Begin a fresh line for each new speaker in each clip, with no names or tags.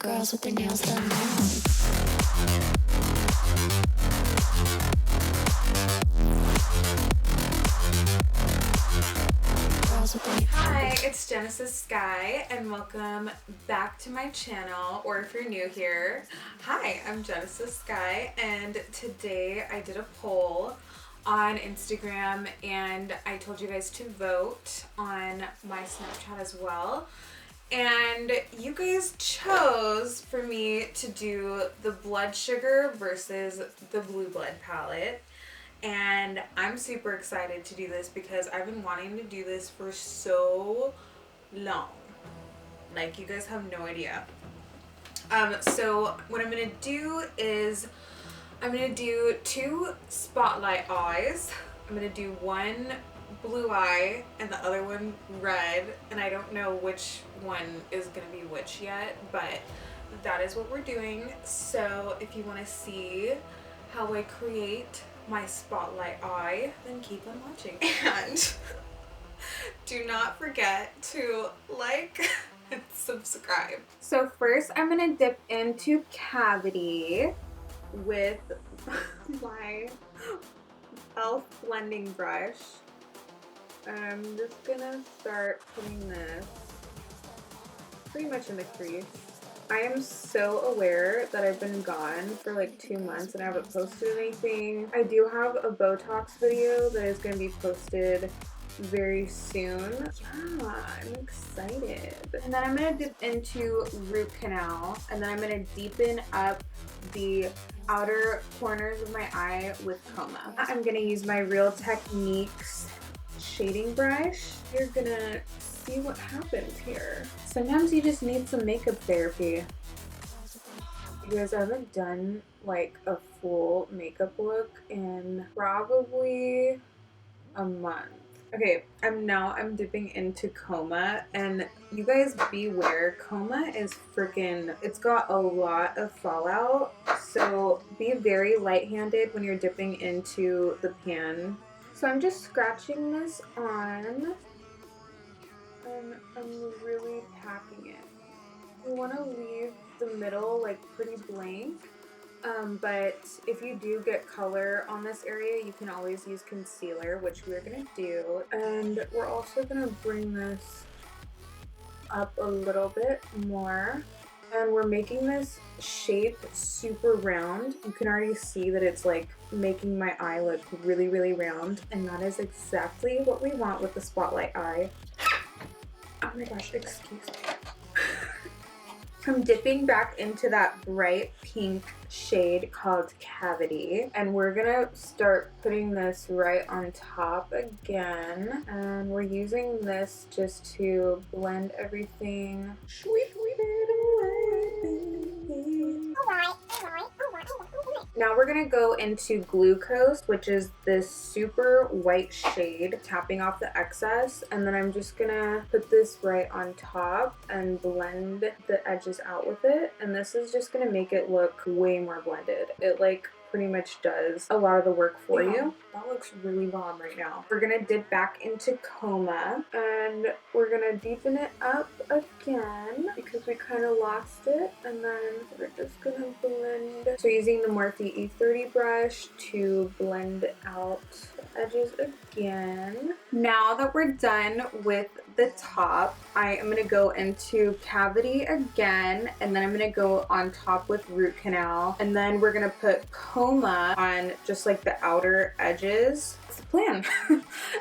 girls with their nails done now.
Hi, it's Genesys Skye and welcome back to my channel, or if you're new here, hi, I'm Genesys Skye, and today I did a poll on Instagram and I told you guys to vote on my Snapchat as well. And you guys chose for me to do the blood sugar versus the blue blood palette. And I'm super excited to do this because I've been wanting to do this for so long. Like, you guys have no idea. So what I'm gonna do is I'm gonna do 2 spotlight eyes. I'm gonna do one blue eye and the other one red, and I don't know which one is gonna be which yet, but that is what we're doing. So if you want to see how I create my spotlight eye, then keep on watching. And do not forget to like and subscribe. So first I'm gonna dip into Cavity with my e.l.f. blending brush. I'm just gonna start putting this pretty much in the crease. I am so aware that I've been gone for like 2 months and I haven't posted anything. I do have a Botox video that is going to be posted very soon. Yeah, I'm excited. And then I'm going to dip into root canal, and then I'm going to deepen up the outer corners of my eye with Coma. I'm going to use my Real Techniques shading brush. You're going to see what happens here. Sometimes you just need some makeup therapy. You guys, I haven't done like a full makeup look in probably a month. Okay, I'm dipping into Coma, and you guys beware, Coma is freaking, it's got a lot of fallout, so be very light-handed when you're dipping into the pan. So I'm just scratching this on, and I'm really packing it. You want to leave the middle like pretty blank, but if you do get color on this area, you can always use concealer, which we're gonna do. And we're also gonna bring this up a little bit more, and we're making this shape super round. You can already see that it's like making my eye look really, really round, and that is exactly what we want with the spotlight eye. Oh my gosh, excuse me. I'm dipping back into that bright pink shade called Cavity, and we're gonna start putting this right on top again, and we're using this just to blend everything. Now we're gonna go into Glucose, which is this super white shade, tapping off the excess, and then I'm just gonna put this right on top and blend the edges out with it, and this is just gonna make it look way more blended. It like pretty much does a lot of the work for you. That looks really bomb right now. We're gonna dip back into Coma, and we're gonna deepen it up again because we kind of lost it, and then we're just gonna blend. So using the Morphe E30 brush to blend out the edges again. Now that we're done with the top, I am gonna go into Cavity again, and then I'm gonna go on top with Root Canal, and then we're gonna put Coma on just like the outer edges. That's the plan.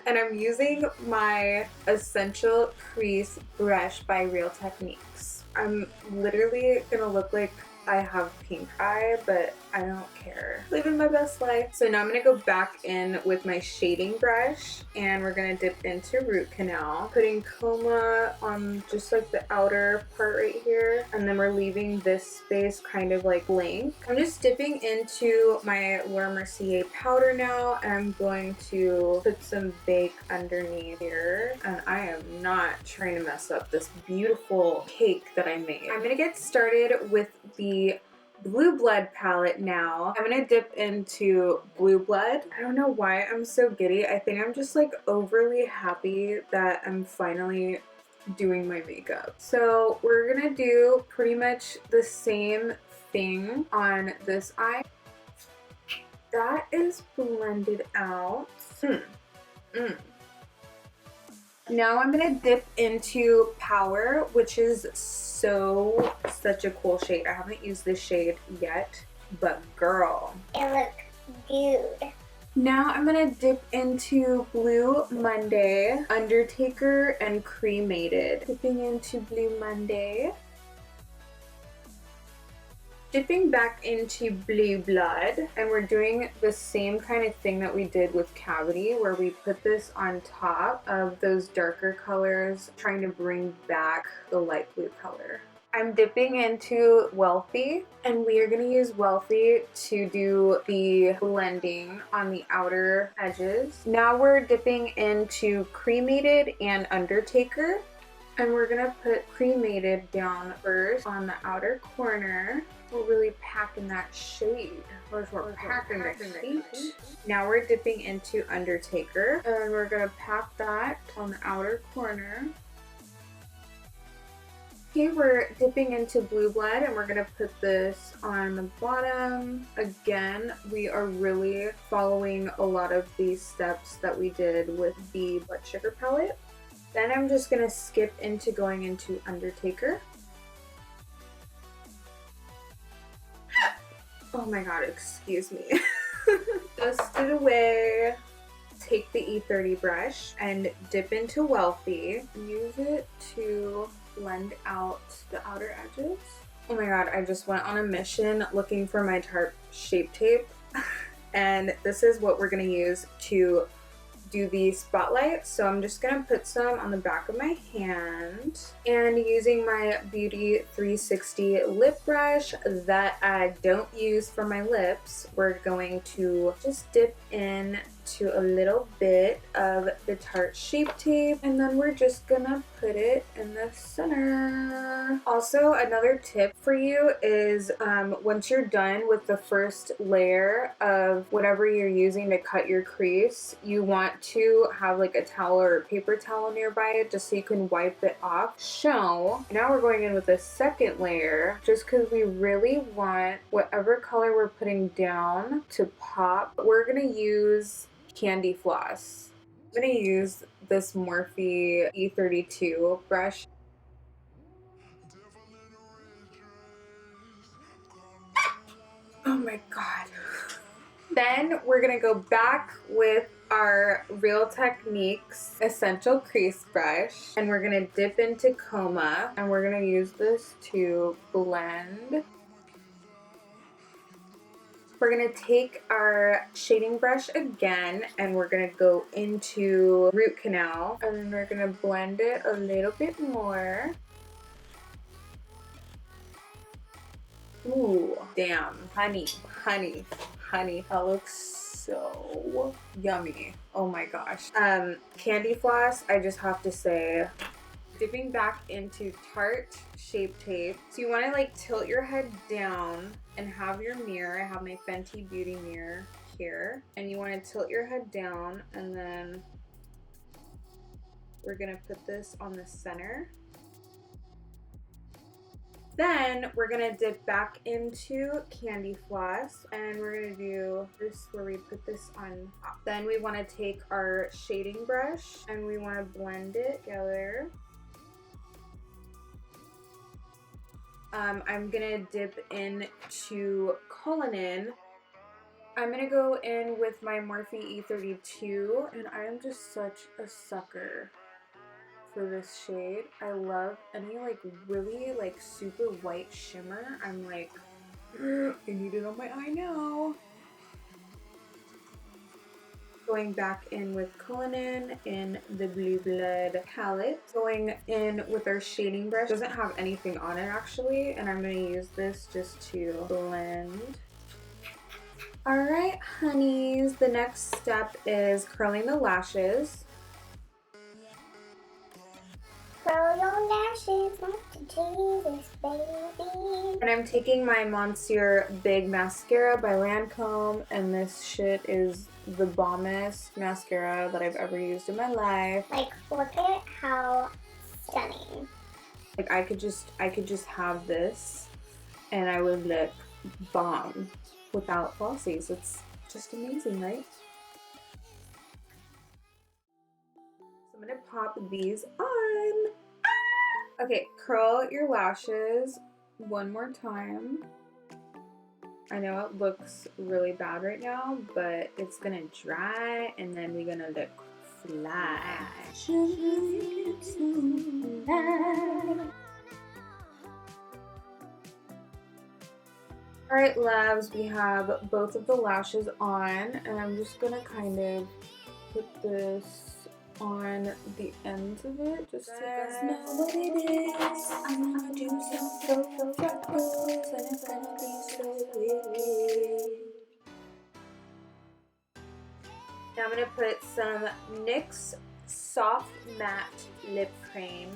And I'm using my Essential Crease brush by Real Techniques. I'm literally gonna look like I have pink eye, but I don't care. Living my best life. So now I'm gonna go back in with my shading brush, and we're gonna dip into Root Canal, putting Coma on just like the outer part right here, and then we're leaving this space kind of like blank. I'm just dipping into my Laura Mercier powder now, and I'm going to put some bake underneath here, and I am not trying to mess up this beautiful cake that I made. I'm gonna get started with the Blue Blood palette now. I'm gonna dip into Blue Blood. I don't know why I'm so giddy. I think I'm just like overly happy that I'm finally doing my makeup. So we're gonna do pretty much the same thing on this eye. That is blended out. Now I'm gonna dip into Power, which is such a cool shade. I haven't used this shade yet, but girl,
it looks good.
Now I'm gonna dip into Blue Monday, Undertaker, and Cremated. Dipping into Blue Monday. Dipping back into Blue Blood, and we're doing the same kind of thing that we did with Cavity, where we put this on top of those darker colors, trying to bring back the light blue color. I'm dipping into Wealthy, and we are going to use Wealthy to do the blending on the outer edges. Now we're dipping into Cremated and Undertaker, and we're going to put Cremated down first on the outer corner. We're really packing that shade. We're packing the heat. Now we're dipping into Undertaker, and we're going to pack that on the outer corner. Okay, we're dipping into Blue Blood, and we're going to put this on the bottom. Again, we are really following a lot of these steps that we did with the Blood Sugar palette. Then I'm just going to skip into going into Undertaker. Oh my god, excuse me. Dust it away. Take the E30 brush and dip into Wealthy. Use it to blend out the outer edges. Oh my god, I just went on a mission looking for my Tarte Shape Tape. And this is what we're going to use to do the spotlight. So I'm just going to put some on the back of my hand, and using my Beauty 360 lip brush that I don't use for my lips, we're going to just dip in to a little bit of the Tarte Shape Tape, and then we're just gonna put it in the center. Also, another tip for you is once you're done with the first layer of whatever you're using to cut your crease, you want to have like a towel or a paper towel nearby it just so you can wipe it off. So now we're going in with a second layer just because we really want whatever color we're putting down to pop. We're gonna use Candy Floss. I'm gonna use this Morphe E32 brush. Oh my god. Then we're gonna go back with our Real Techniques Essential Crease Brush, and we're gonna dip into Coma, and we're gonna use this to blend. We're gonna take our shading brush again, and we're gonna go into Root Canal, and then we're gonna blend it a little bit more. Ooh, damn, honey, that looks so yummy. Oh my gosh. Candy Floss, I just have to say, dipping back into Tarte Shape Tape. So you want to like tilt your head down and have your mirror. I have my Fenty Beauty mirror here, and you want to tilt your head down, and then we're gonna put this on the center. Then we're gonna dip back into Candy Floss, and we're gonna do this where we put this on top. Then we want to take our shading brush and we want to blend it together. I'm gonna dip into Cullinan. I'm gonna go in with my Morphe E32, and I am just such a sucker for this shade. I love any like really like super white shimmer. I'm like, I need it on my eye now. Going back in with Cullinan in the Blue Blood palette. Going in with our shading brush. Doesn't have anything on it actually, and I'm going to use this just to blend. Alright honeys, the next step is curling the lashes.
Curl your lashes up to Jesus, baby.
And I'm taking my Monsieur Big Mascara by Lancome, and this shit is the bombest mascara that I've ever used in my life.
Like, look at how stunning.
Like I could just have this and I would look bomb without flossies. It's just amazing, right? So I'm gonna pop these on. Okay, curl your lashes one more time. I know it looks really bad right now, but it's gonna dry and then we're gonna look fly. Alright, loves, we have both of the lashes on, and I'm just gonna kind of put this on the ends of it, just so you guys know what it is. I'm gonna do some freckles, and it's gonna be so wicked. Now I'm gonna put some NYX Soft Matte Lip Cream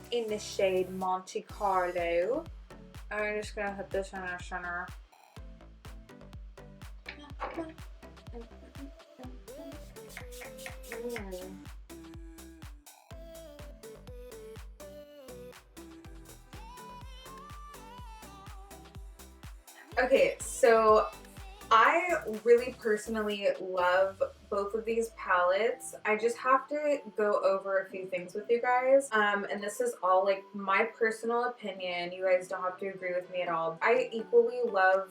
in the shade Monte Carlo. I'm just gonna put this on our center. Okay, so I really personally love both of these palettes. I just have to go over a few things with you guys. And this is all like my personal opinion. You guys don't have to agree with me at all. I equally love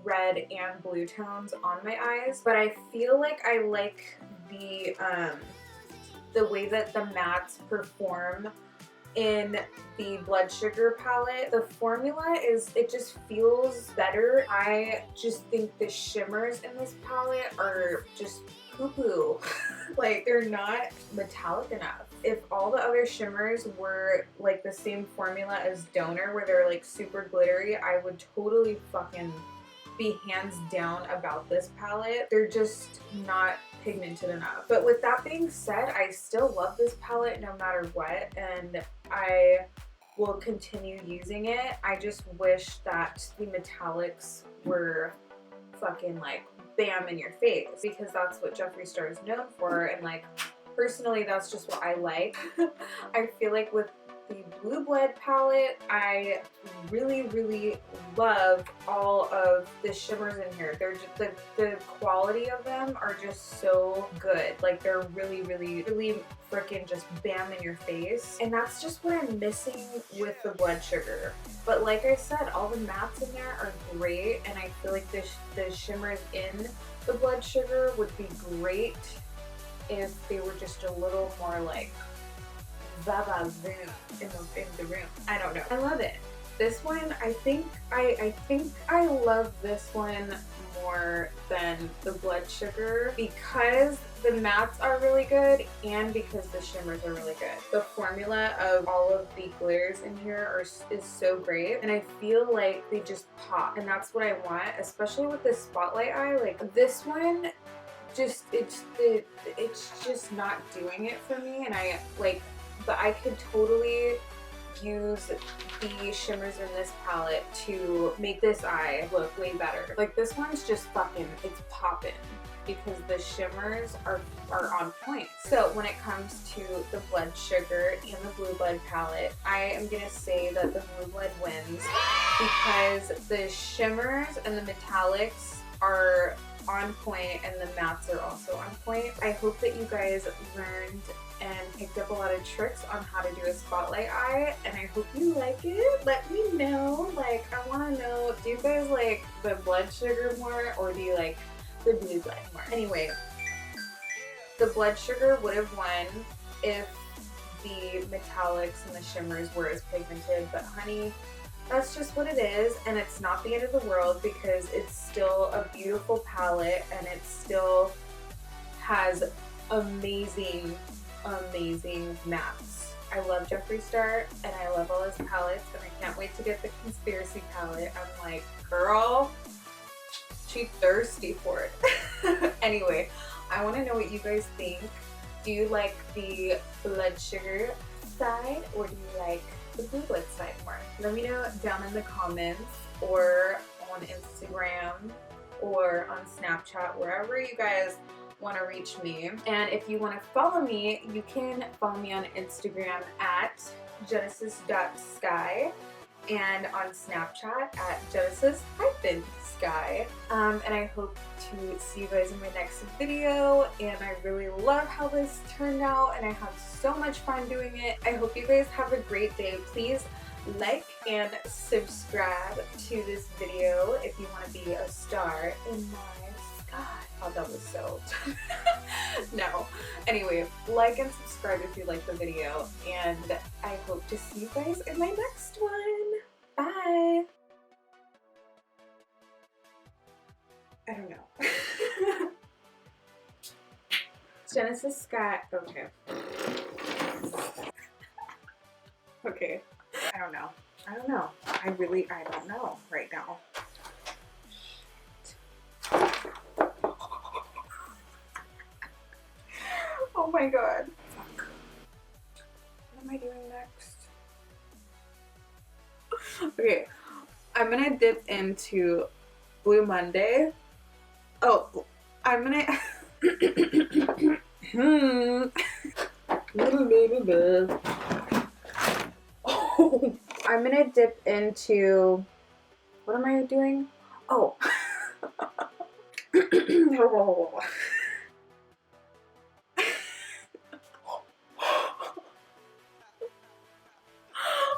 red and blue tones on my eyes, but I feel like I like the way that the mattes perform in the Blood Sugar palette. The formula it just feels better. I just think the shimmers in this palette are just poo-poo. Like, they're not metallic enough. If all the other shimmers were like the same formula as Donor, where they're like super glittery, I would totally fucking be hands down about this palette. They're just not pigmented enough. But with that being said, I still love this palette no matter what, and I will continue using it. I just wish that the metallics were fucking like bam in your face, because that's what Jeffree Star is known for, and like personally that's just what I like. I feel like with the Blue Blood palette, I really love all of the shimmers in here. They're just the quality of them are just so good. Like, they're really freaking just bam in your face, and that's just what I'm missing with the Blood Sugar. But like I said, all the mattes in there are great, and I feel like the shimmers in the Blood Sugar would be great if they were just a little more like zoom in the room. I don't know. I love it. This one, I think I love this one more than the Blood Sugar, because the mattes are really good and because the shimmers are really good. The formula of all of the glitters in here is so great, and I feel like they just pop, and that's what I want, especially with this spotlight eye. Like, this one just it's just not doing it for me, and but I could totally use the shimmers in this palette to make this eye look way better. Like, this one's just fucking, it's popping because the shimmers are on point. So when it comes to the Blood Sugar and the Blue Blood palette, I am gonna say that the Blue Blood wins, because the shimmers and the metallics are on point and the mattes are also on point. I hope that you guys learned and picked up a lot of tricks on how to do a spotlight eye, and I hope you like it. Let me know. Like, I want to know, do you guys like the Blood Sugar more, or do you like the Blue Blood more? Anyway, the Blood Sugar would have won if the metallics and the shimmers were as pigmented, but honey, that's just what it is, and it's not the end of the world, because it's still a beautiful palette and it still has amazing mattes. I love Jeffree Star and I love all his palettes, and I can't wait to get the Conspiracy palette. I'm like, girl, she's thirsty for it. Anyway, I want to know what you guys think. Do you like the Blood Sugar side, or do you like the Blue Blood side more? Let me know down in the comments, or on Instagram, or on Snapchat, wherever you guys want to reach me. And if you want to follow me, you can follow me on Instagram at Genesys.Skye and on Snapchat at Genesys-Skye. And I hope to see you guys in my next video, and I really love how this turned out and I had so much fun doing it. I hope you guys have a great day. Please like and subscribe to this video if you want to be a star in my sky. Oh, that was so no. Anyway, like and subscribe if you like the video, and I hope to see you guys in my next one. Bye. I don't know. Genesys Skye. Okay. Okay. I don't know. I don't know. I don't know right now. Oh my god. Fuck. What am I doing next? Okay. I'm gonna dip into Blue Monday. Oh, I'm gonna oh, I'm gonna dip into, what am I doing? Oh.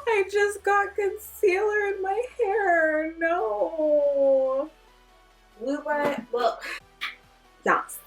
I just got concealer in my hair. No. Blue Monday. Well, yes.